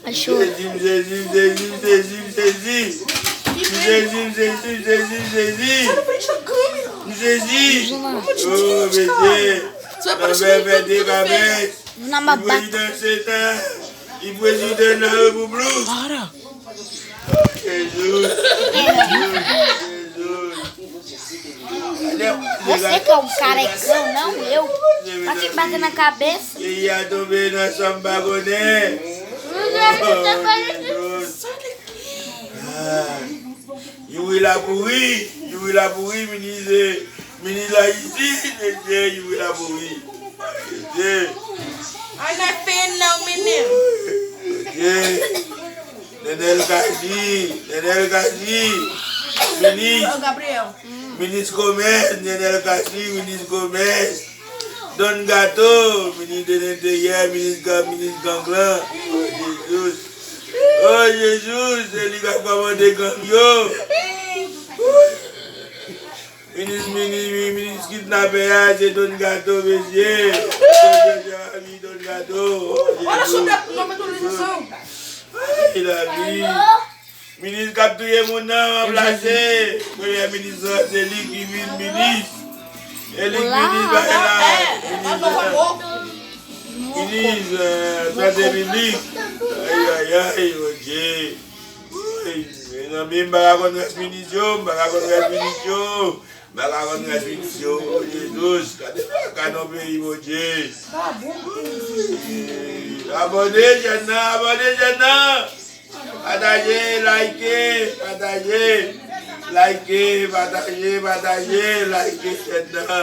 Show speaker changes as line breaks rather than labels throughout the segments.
Achou.
Para.
Você que é um carecão, não eu. Pra te bater na cabeça.
E ia tomar na samba goné. You will appuyer, ministre Haïti, you will appuyer.
I'm not paying no minute.
Nenel Kassi,
Oh, Gabriel.
ministre commerce, Nenel Kassi, ministre commerce. Don Gato, ministre de l'Intérieur, ministre Ganglin. Oh Jésus, c'est lui qui a commandé Gangyo. Ministre kidnappé, c'est Don Gato, monsieur. Don Gato.
Olha sobre a nova atualização.
Il a vu. Ministre capturé mon nom, remplacé. Premier ministre, c'est lui qui vit ministre. Et lui qui ministre, ministre, santé publique. Aïe, mon Dieu. Non, mais je ne vais pas munition, Jésus, quand on pays, mon Dieu. Abonnez, Jana. Partagez, likez, partagez, Jana,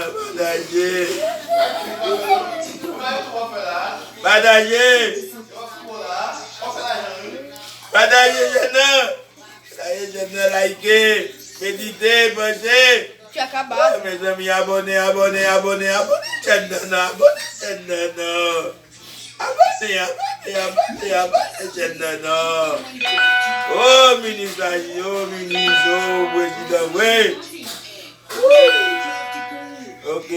partagez, Jana. Jana, likez, méditez, pensez.
Tinha acabado.
Mes amis, abonnez, Jana, Jana. Oh, ministre, président, oui. Ok.